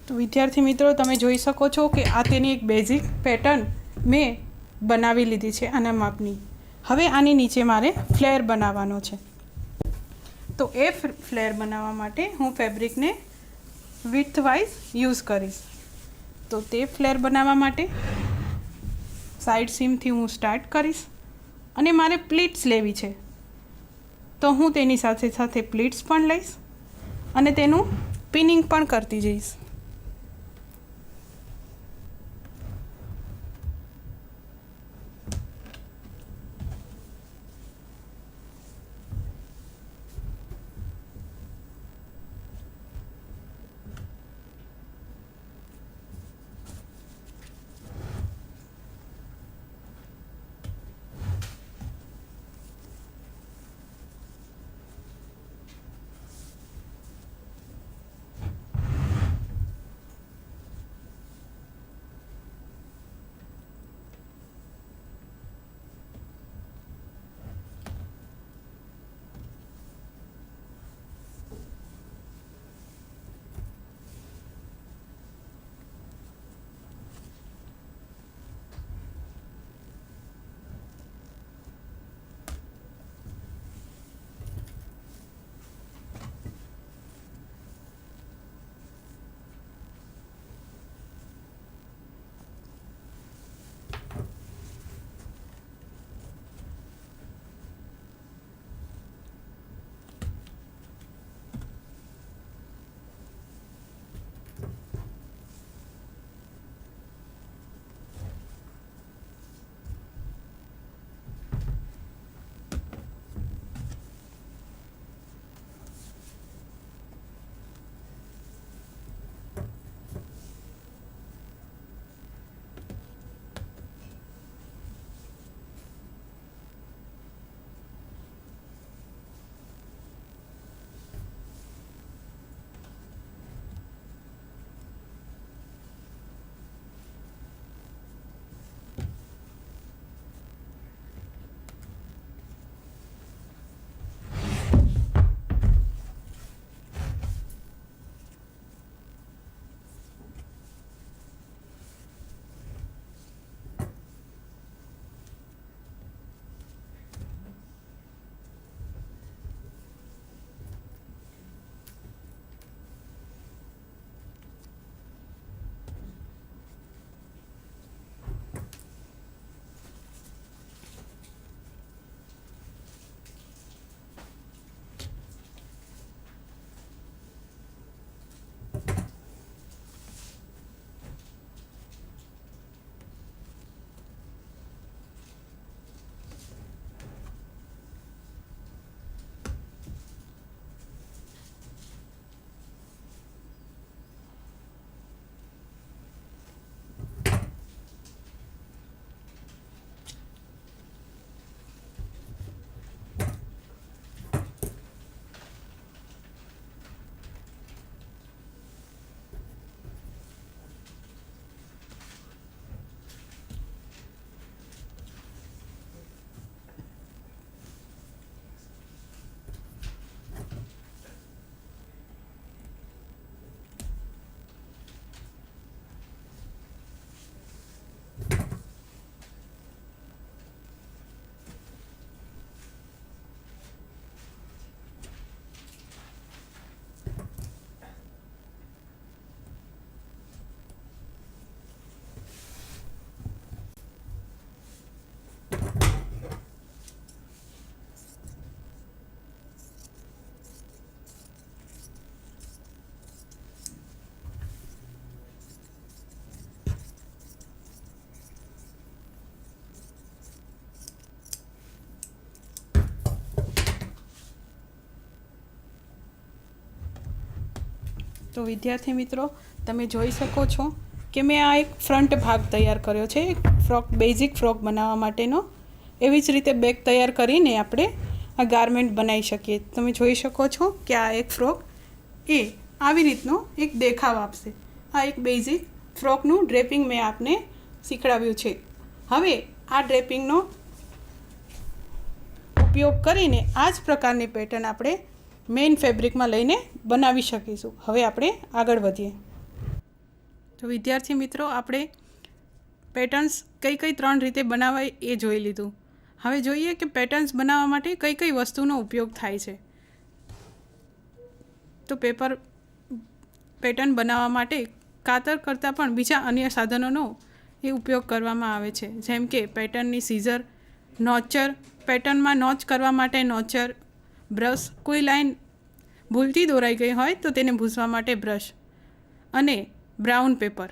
Speaker 1: તો વિદ્યાર્થી મિત્રો, તમે જોઈ શકો છો કે આ તેની એક બેઝિક પેટર્ન મેં બનાવી લીધી છે આના માપની. હવે આની નીચે મારે ફ્લેર બનાવવાનો છે. તો એ ફ્લેર બનાવવા માટે હું ફેબ્રિકને વિડ્થ વાઇઝ યુઝ કરીશ. તો તે ફ્લેર બનાવવા માટે સાઈડ સીમથી હું સ્ટાર્ટ કરીશ અને મારે પ્લીટ્સ લેવી છે. તો હું તેની સાથે સાથે પ્લીટ્સ પણ લઈશ અને તેનું પિનિંગ પણ કરતી જઈશ. તો વિદ્યાર્થી મિત્રો, તમે જોઈ શકો છો કે મેં આ એક ફ્રન્ટ ભાગ તૈયાર કર્યો છે બેઝિક ફ્રોક બનાવવા માટેનો. એવી જ રીતે બેક તૈયાર કરીને આપણે આ ગારમેન્ટ બનાવી શકીએ. તમે જોઈ શકો છો કે આ એક ફ્રોક એ આવી રીતનો એક દેખાવ આપશે. આ એક બેઝિક ફ્રોકનું ડ્રેપિંગ મેં આપને શીખવાડ્યું છે. હવે આ ડ્રેપિંગનો ઉપયોગ કરીને આ જ પ્રકારની પેટર્ન આપણે મેઇન ફેબ્રિકમાં લઈને બનાવી શકીશું. હવે આપણે આગળ વધીએ. તો વિદ્યાર્થી મિત્રો, આપણે પેટર્ન્સ કઈ કઈ 3 રીતે બનાવાય એ જોઈ લીધું. હવે જોઈએ કે પેટર્ન્સ બનાવવા માટે કઈ કઈ વસ્તુનો ઉપયોગ થાય છે. તો પેટર્ન બનાવવા માટે કાતર કરતાં પણ બીજા અન્ય સાધનોનો એ ઉપયોગ કરવામાં આવે છે, જેમ કે પેટર્નની સીઝર, નોચર, પેટર્નમાં નોચ કરવા માટે નોચર, બ્રશ, કોઈ લાઈન ભૂલથી દોરાઈ ગઈ હોય તો તેને ભૂંસવા માટે બ્રશ, અને બ્રાઉન પેપર.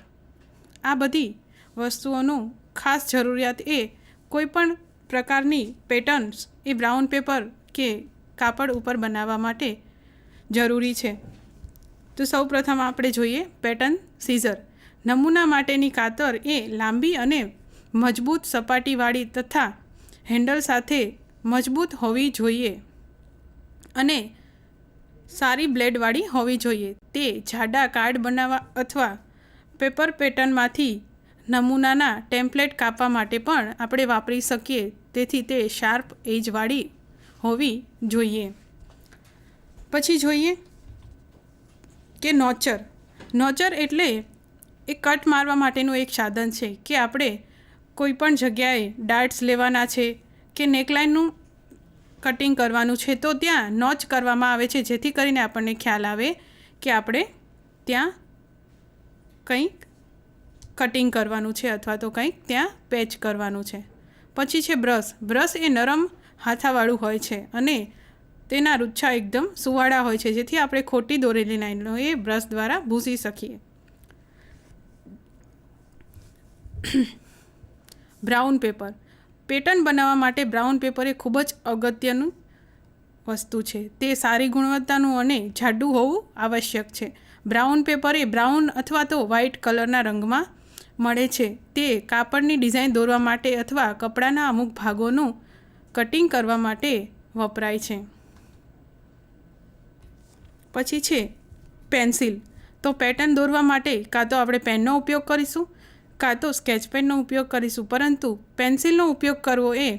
Speaker 1: આ બધી વસ્તુઓનું ખાસ જરૂરિયાત એ કોઈપણ પ્રકારની પેટર્ન્સ એ બ્રાઉન પેપર કે કાપડ ઉપર બનાવવા માટે જરૂરી છે. તો સૌપ્રથમ આપણે જોઈએ પેટર્ન સીઝર. નમૂના માટેની કાતર એ લાંબી અને મજબૂત સપાટીવાળી તથા હેન્ડલ સાથે મજબૂત હોવી જોઈએ અને સારી બ્લેડવાળી હોવી જોઈએ. તે જાડા કાર્ડ બનાવવા અથવા પેપર પેટર્નમાંથી નમૂનાના ટેમ્પલેટ કાપવા માટે પણ આપણે વાપરી શકીએ. તેથી તે શાર્પ એજવાળી હોવી જોઈએ. પછી જોઈએ કે નોચર. નોચર એટલે એ કટ મારવા માટેનું એક સાધન છે કે આપણે કોઈ પણ જગ્યાએ ડાર્ટ્સ લેવાના છે કે નેકલાઇનનું કટિંગ કરવાનું છે તો ત્યાં નોચ કરવામાં આવે છે, જેથી કરીને આપણને ખ્યાલ આવે કે આપણે ત્યાં કંઈક કટિંગ કરવાનું છે અથવા તો કંઈક ત્યાં પેચ કરવાનું છે. પછી છે બ્રશ. બ્રશ એ નરમ હાથાવાળું હોય છે અને તેના રૂચ્છા એકદમ સુવાળા હોય છે, જેથી આપણે ખોટી દોરેલી લાઈનો એ બ્રશ દ્વારા ભૂંસી શકીએ. Brown paper. પેટર્ન બનાવવા માટે બ્રાઉન પેપર એ ખૂબ જ અગત્યનું વસ્તુ છે. તે સારી ગુણવત્તાનું અને જાડું હોવું આવશ્યક છે. બ્રાઉન પેપર એ બ્રાઉન અથવા તો વ્હાઇટ કલરના રંગમાં મળે છે. તે કાપડની ડિઝાઇન દોરવા માટે અથવા કપડાના અમુક ભાગોનું કટિંગ કરવા માટે વપરાય છે. પછી છે પેન્સિલ. તો પેટર્ન દોરવા માટે કાં તો આપણે પેનનો ઉપયોગ કરીશું કાં તો સ્કેચ પેનનો ઉપયોગ કરીશું, પરંતુ પેન્સિલનો ઉપયોગ કરવો એ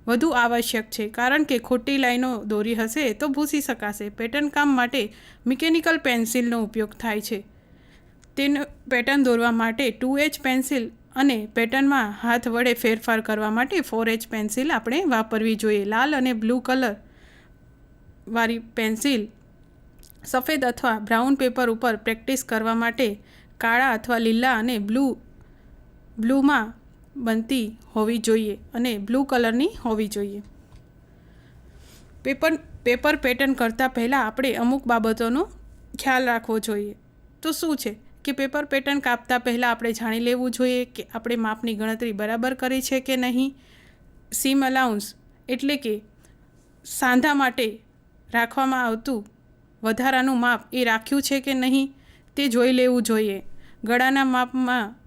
Speaker 1: વધુ આવશ્યક છે, કારણ કે ખોટી લાઈનો દોરી હશે તો ભૂંસી શકાશે. પેટર્ન કામ માટે મિકેનિકલ પેન્સિલનો ઉપયોગ થાય છે. તેને પેટર્ન દોરવા માટે 2H પેન્સિલ અને પેટર્નમાં હાથ વડે ફેરફાર કરવા માટે 4H પેન્સિલ આપણે વાપરવી જોઈએ. લાલ અને બ્લુ કલર વાળી પેન્સિલ સફેદ અથવા બ્રાઉન પેપર ઉપર પ્રેક્ટિસ કરવા માટે કાળા અથવા લીલા અને બ્લૂમાં બનતી હોવી જોઈએ અને બ્લુ કલરની હોવી જોઈએ. પેપર પેટર્ન કરતાં પહેલાં આપણે અમુક બાબતોનો ખ્યાલ રાખવો જોઈએ. તો શું છે કે પેપર પેટર્ન કાપતા પહેલાં આપણે જાણી લેવું જોઈએ કે આપણે માપની ગણતરી બરાબર કરી છે કે નહીં. સીમ અલાઉન્સ એટલે કે સાંધા માટે રાખવામાં આવતું વધારાનું માપ એ રાખ્યું છે કે નહીં તે જોઈ લેવું જોઈએ. ગળાના માપમાં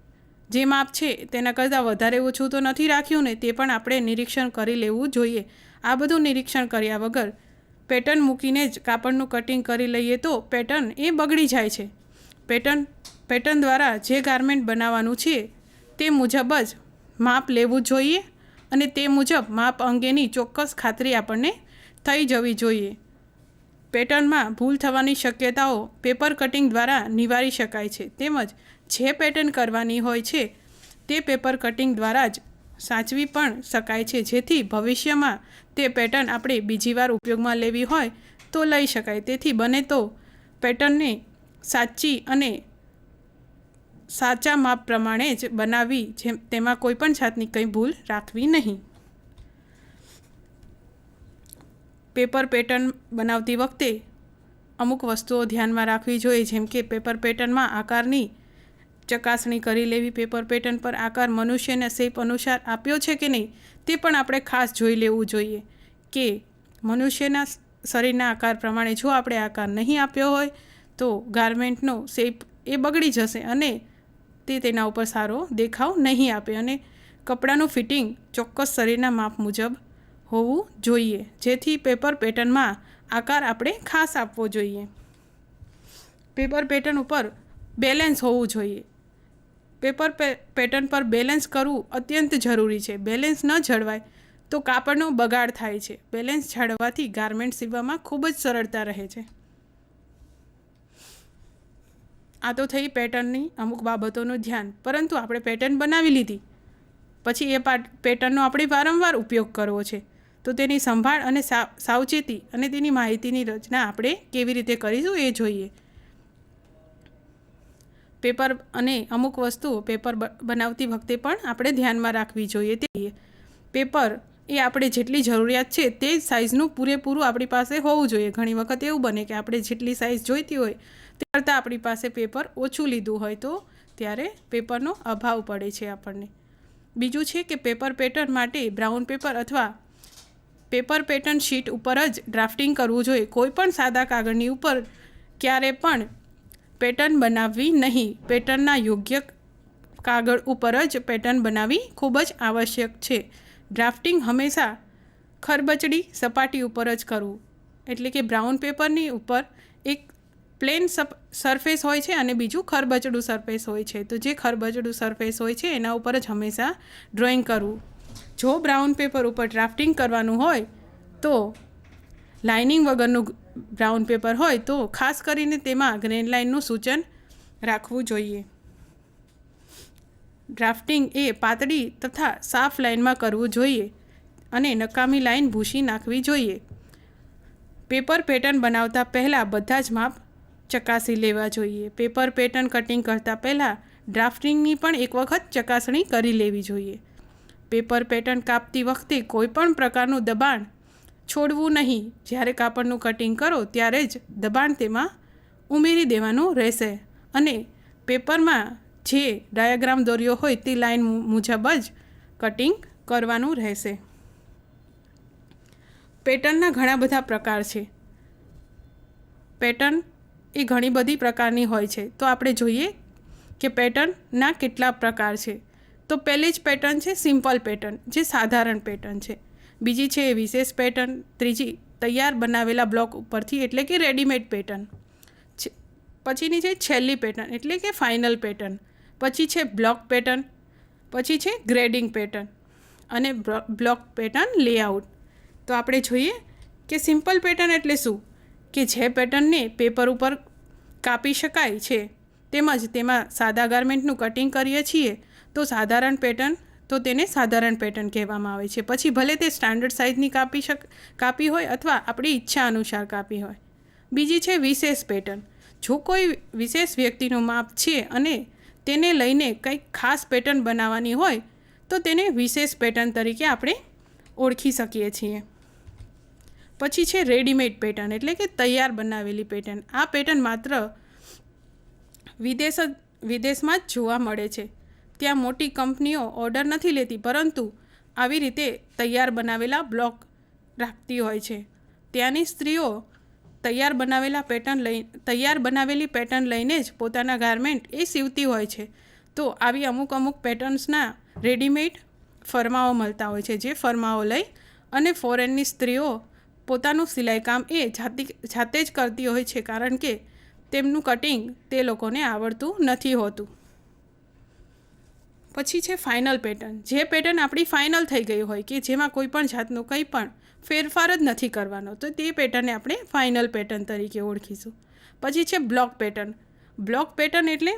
Speaker 1: જે માપ છે તેના કરતાં વધારે ઓછું તો નથી રાખ્યું ને, તે પણ આપણે નિરીક્ષણ કરી લેવું જોઈએ. આ બધું નિરીક્ષણ કર્યા વગર પેટર્ન મૂકીને જ કાપડનું કટિંગ કરી લઈએ તો પેટર્ન એ બગડી જાય છે. પેટર્ન દ્વારા જે ગારમેન્ટ બનાવવાનું છે તે મુજબ જ માપ લેવું જોઈએ અને તે મુજબ માપ અંગેની ચોક્કસ ખાતરી આપણને થઈ જવી જોઈએ. પેટર્નમાં ભૂલ થવાની શક્યતાઓ પેપર કટિંગ દ્વારા નિવારી શકાય છે. તેમજ જે પેટર્ન કરવાની હોય છે તે પેપર કટિંગ દ્વારા જ સાચવી પણ શકાય છે, જેથી ભવિષ્યમાં તે પેટર્ન આપણે બીજી વાર ઉપયોગમાં લેવી હોય તો લઈ શકાય. તેથી બને તો પેટર્નને સાચી અને સાચા માપ પ્રમાણે જ બનાવવી, જેમ તેમાં કોઈ પણ જાતની કંઈ ભૂલ રાખવી નહીં. પેપર પેટર્ન બનાવતી વખતે અમુક વસ્તુઓ ધ્યાનમાં રાખવી જોઈએ, જેમ કે પેપર પેટર્નમાં આકારની ચકાસણી કરી લેવી. પેપર પેટર્ન પર આકાર મનુષ્યના શેપ અનુસાર આપ્યો છે કે નહીં તે પણ આપણે ખાસ જોઈ લેવું જોઈએ કે મનુષ્યના શરીરના આકાર પ્રમાણે જો આપણે આકાર નહીં આપ્યો હોય તો ગારમેન્ટનો શેપ એ બગડી જશે અને તે તેના ઉપર સારો દેખાવ નહીં આપે. અને કપડાનું ફિટિંગ ચોક્કસ શરીરના માપ મુજબ હોવું જોઈએ, જેથી પેપર પેટર્નમાં આકાર આપણે ખાસ આપવો જોઈએ. પેપર પેટર્ન ઉપર બેલેન્સ હોવું જોઈએ. પેપર પેટર્ન પર બેલેન્સ કરવું અત્યંત જરૂરી છે. બેલેન્સ ન જળવાય તો કાપડનો બગાડ થાય છે. બેલેન્સ જાળવવાથી ગારમેન્ટ સીવવામાં ખૂબ જ સરળતા રહે છે. આ તો થઈ પેટર્નની અમુક બાબતોનું ધ્યાન, પરંતુ આપણે પેટર્ન બનાવી લીધી પછી એ પેટર્નનો આપણે વારંવાર ઉપયોગ કરવો છે, તો તેની સંભાળ અને સાવચેતી અને તેની માહિતીની રચના આપણે કેવી રીતે કરીશું એ જોઈએ. પેપર અને અમુક વસ્તુઓ પેપર બનાવતી વખતે પણ આપણે ધ્યાનમાં રાખવી જોઈએ. તે પેપર એ આપણે જેટલી જરૂરિયાત છે તે સાઇઝનું પૂરેપૂરું આપણી પાસે હોવું જોઈએ. ઘણી વખત એવું બને કે આપણે જેટલી સાઇઝ જોઈતી હોય તે કરતાં આપણી પાસે પેપર ઓછું લીધું હોય તો ત્યારે પેપરનો અભાવ પડે છે આપણને. બીજું છે કે પેપર પેટર્ન માટે બ્રાઉન પેપર અથવા પેપર પેટર્ન શીટ ઉપર જ ડ્રાફ્ટિંગ કરવું જોઈએ. કોઈ પણ સાદા કાગળની ઉપર ક્યારે પણ પેટર્ન બનાવવી નહીં. પેટર્નના યોગ્ય કાગળ ઉપર જ પેટર્ન બનાવવી ખૂબ જ આવશ્યક છે. ડ્રાફ્ટિંગ હંમેશા ખરબચડી સપાટી ઉપર જ કરવું, એટલે કે બ્રાઉન પેપરની ઉપર એક પ્લેન સરફેસ હોય છે અને બીજું ખરબચડું સરફેસ હોય છે. તો જે ખરબચડું સરફેસ હોય છે એના ઉપર જ હંમેશા ડ્રોઈંગ કરવું. જો બ્રાઉન પેપર ઉપર ડ્રાફ્ટિંગ કરવાનું હોય તો લાઇનિંગ વગરનું બ્રાઉન પેપર હોય તો ખાસ કરીને તેમાં ગ્રેન લાઇનનું સૂચન રાખવું જોઈએ. ડ્રાફ્ટિંગ એ પાતળી તથા સાફ લાઇનમાં કરવું જોઈએ અને નકામી લાઇન ભૂંસી નાખવી જોઈએ. પેપર પેટર્ન બનાવતા પહેલાં બધા જ માપ ચકાસી લેવા જોઈએ. પેપર પેટર્ન કટિંગ કરતાં પહેલાં ડ્રાફ્ટિંગની પણ એક વખત ચકાસણી કરી લેવી જોઈએ. પેપર પેટર્ન કાપતી વખતે કોઈ પણ પ્રકારનું દબાણ છોડવું નહીં. જ્યારે કાપડનું કટિંગ કરો ત્યારે જ દબાણ તેમાં ઉમેરી દેવાનું રહેશે અને પેપરમાં જે ડાયાગ્રામ દોર્યો હોય તે લાઇન મુજબ જ કટિંગ કરવાનું રહેશે. પેટર્નના ઘણા બધા પ્રકાર છે. પેટર્ન એ ઘણી બધી પ્રકારની હોય છે. તો આપણે જોઈએ કે પેટર્નના કેટલા પ્રકાર છે. તો પહેલી જ પેટર્ન છે સિમ્પલ પેટર્ન, જે સાધારણ પેટર્ન છે. બીજી છે વિશેષ પેટર્ન. ત્રીજી તૈયાર બનાવેલા બ્લોક ઉપરથી, એટલે કે રેડીમેડ પેટર્ન. પછીની છે છેલ્લી પેટર્ન, એટલે કે ફાઇનલ પેટર્ન. પછી છે બ્લોક પેટર્ન. પછી છે ગ્રેડિંગ પેટર્ન અને બ્લોક પેટર્ન લેઆઉટ. તો આપણે જોઈએ કે સિમ્પલ પેટર્ન એટલે શું, કે જે પેટર્નને પેપર ઉપર કાપી શકાય છે તેમજ તેમાં સાદા ગાર્મેન્ટનું કટિંગ કરીએ છીએ તો સાધારણ પેટર્ન, તો તેને સાધારણ પેટર્ન કહેવામાં આવે છે. પછી ભલે તે સ્ટાન્ડર્ડ સાઇઝની કાપી હોય અથવા આપણી ઈચ્છા અનુસાર કાપી હોય. બીજી છે વિશેષ પેટર્ન. જો કોઈ વિશેષ વ્યક્તિનું માપ છે અને તેને લઈને કંઈક ખાસ પેટર્ન બનાવવાની હોય તો તેને વિશેષ પેટર્ન તરીકે આપણે ઓળખી શકીએ છીએ. પછી છે રેડીમેડ પેટર્ન, એટલે કે તૈયાર બનાવેલી પેટર્ન. આ પેટર્ન માત્ર વિદેશમાં જ જોવા મળે છે. ત્યાં મોટી કંપનીઓ ઓર્ડર નથી લેતી, પરંતુ આવી રીતે તૈયાર બનાવેલા બ્લોક રાખતી હોય છે. ત્યાંની સ્ત્રીઓ તૈયાર બનાવેલી પેટર્ન લઈને જ પોતાના ગાર્મેન્ટ એ સીવતી હોય છે. તો આવી અમુક પેટર્ન્સના રેડીમેડ ફરમાઓ મળતા હોય છે, જે ફરમાઓ લઈ અને ફોરેનની સ્ત્રીઓ પોતાનું સિલાઈકામ એ જાતે જ કરતી હોય છે, કારણ કે તેમનું કટિંગ તે લોકોને આવડતું નથી હોતું. પછી છે ફાઇનલ પેટર્ન. જે પેટર્ન આપણી ફાઇનલ થઈ ગઈ હોય, કે જેમાં કોઈ પણ જાતનું કંઈ પણ ફેરફાર જ નથી કરવાનો, તો તે પેટર્નને આપણે ફાઇનલ પેટર્ન તરીકે ઓળખીશું. પછી છે બ્લોક પેટર્ન. બ્લોક પેટર્ન એટલે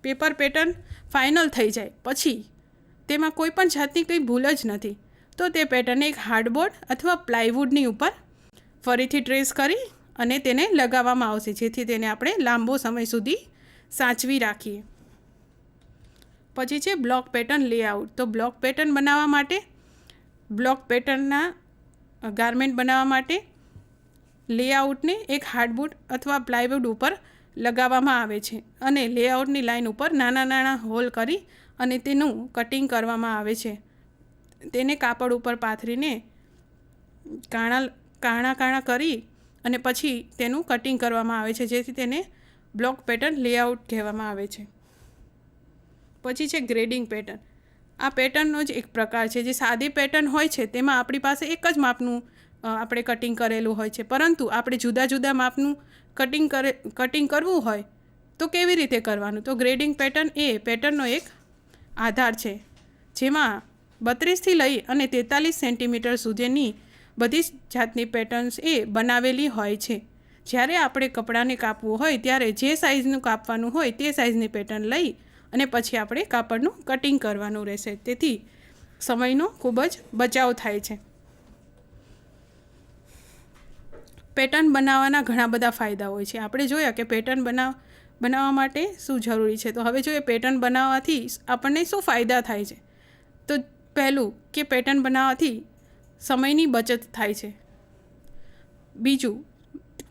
Speaker 1: પેપર પેટર્ન ફાઇનલ થઈ જાય પછી તેમાં કોઈ પણ જાતની કંઈ ભૂલ જ નથી, તો તે પેટર્નને એક હાર્ડબોર્ડ અથવા પ્લાયવુડની ઉપર ફરીથી ટ્રેસ કરી અને તેને લગાવવામાં આવશે, જેથી તેને આપણે લાંબો સમય સુધી સાચવી રાખીએ. પછી છે બ્લોક પેટર્ન લેઆઉટ. તો બ્લોક પેટર્ન બનાવવા માટે, બ્લોક પેટર્નના ગાર્મેન્ટ બનાવવા માટે લેઆઉટને એક હાર્ડબોર્ડ અથવા પ્લાયવુડ ઉપર લગાવવામાં આવે છે અને લેઆઉટની લાઇન ઉપર નાના નાના હોલ કરી અને તેનું કટિંગ કરવામાં આવે છે. તેને કાપડ ઉપર પાથરીને કાણા કરી અને પછી તેનું કટિંગ કરવામાં આવે છે, જેથી તેને બ્લોક પેટર્ન લેઆઉટ કહેવામાં આવે છે. પછી છે ગ્રેડિંગ પેટર્ન. આ પેટર્નનો જ એક પ્રકાર છે. જે સાદી પેટર્ન હોય છે તેમાં આપણી પાસે એક જ માપનું આપણે કટિંગ કરેલું હોય છે, પરંતુ આપણે જુદા જુદા માપનું કટિંગ કરવું હોય તો કેવી રીતે કરવાનું? તો ગ્રેડિંગ પેટર્ન એ પેટર્નનો એક આધાર છે, જેમાં 32થી લઈ અને 43 સેન્ટીમીટર સુધીની બધી જ જાતની પેટર્ન્સ એ બનાવેલી હોય છે. જ્યારે આપણે કપડાને કાપવું હોય ત્યારે જે સાઇઝનું કાપવાનું હોય તે સાઇઝની પેટર્ન લઈ અને પછી આપણે કાપડનું કટિંગ કરવાનું રહેશે. તેથી સમયનો ખૂબ જ બચાવ થાય છે. પેટર્ન બનાવવાના ઘણા બધા ફાયદા હોય છે. આપણે જોયા કે પેટર્ન બનાવવા માટે શું જરૂરી છે. તો હવે જોઈએ પેટર્ન બનાવવાથી આપણને શું ફાયદા થાય છે. તો પહેલું કે પેટર્ન બનાવવાથી સમયની બચત થાય છે. બીજું,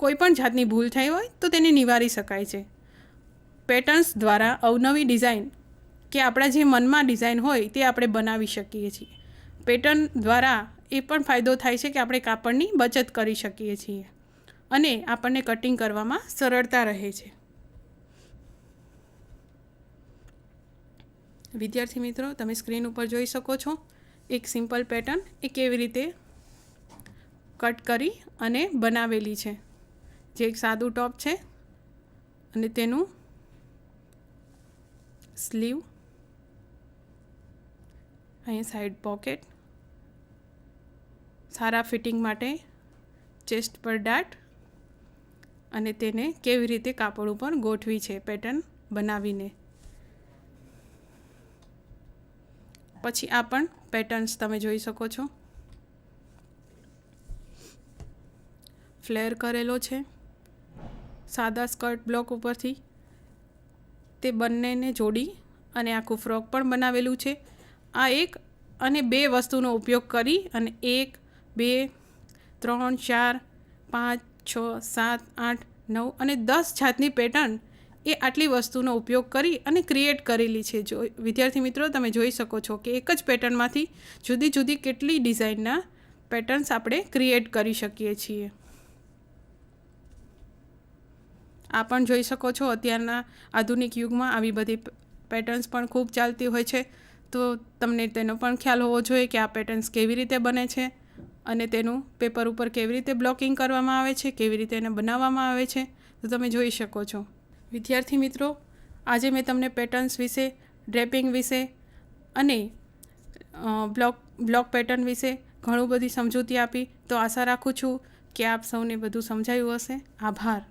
Speaker 1: કોઈ પણ જાતની ભૂલ થઈ હોય તો તેને નિવારી શકાય છે. પેટર્ન્સ દ્વારા અવનવી ડિઝાઇન કે આપણા જે મનમાં ડિઝાઇન હોય તે આપણે બનાવી શકીએ છીએ. પેટર્ન દ્વારા એ પણ ફાયદો થાય છે કે આપણે કાપડની બચત કરી શકીએ છીએ અને આપણને કટિંગ કરવામાં સરળતા રહે છે. વિદ્યાર્થી મિત્રો, તમે સ્ક્રીન ઉપર જોઈ શકો છો એક સિમ્પલ પેટર્ન એ કેવી રીતે કટ કરી અને બનાવેલી છે. જે એક સાદું ટોપ છે અને તેનું સ્લીવ, અહીં સાઈડ પોકેટ, સારા ફિટિંગ માટે ચેસ્ટ પર ડાટ અને તેને કેવી રીતે કાપડ ઉપર ગોઠવી છે પેટર્ન બનાવીને. પછી આ પણ પેટર્ન્સ તમે જોઈ શકો છો. ફ્લેર કરેલો છે સાદા સ્કર્ટ બ્લોક ઉપરથી. તે બંનેને જોડી અને આખું ફ્રોક પણ બનાવેલું છે. આ એક અને બે વસ્તુનો ઉપયોગ કરી અને 1 2 3 4 5 6 7 8 9 અને 10 જાતની પેટર્ન એ આટલી વસ્તુનો ઉપયોગ કરી અને ક્રિએટ કરેલી છે. જો વિદ્યાર્થી મિત્રો, તમે જોઈ શકો છો કે એક જ પેટર્નમાંથી જુદી જુદી કેટલી ડિઝાઇનના પેટર્ન્સ આપણે ક્રિએટ કરી શકીએ છીએ. આ પણ જોઈ શકો છો, અત્યારના આધુનિક યુગમાં આવી બધી પેટર્ન્સ પણ ખૂબ ચાલતી હોય છે. તો તમને તેનો પણ ખ્યાલ હોવો જોઈએ કે આ પેટર્ન્સ કેવી રીતે બને છે અને તેનું પેપર ઉપર કેવી રીતે બ્લોકિંગ કરવામાં આવે છે, કેવી રીતે એને બનાવવામાં આવે છે. તો તમે જોઈ શકો છો. વિદ્યાર્થી મિત્રો, આજે મેં તમને પેટર્ન્સ વિશે, ડ્રેપિંગ વિશે અને બ્લોક પેટર્ન વિશે ઘણું બધી સમજૂતી આપી. તો આશા રાખું છું કે આપ સૌને બધું સમજાયું હશે. આભાર.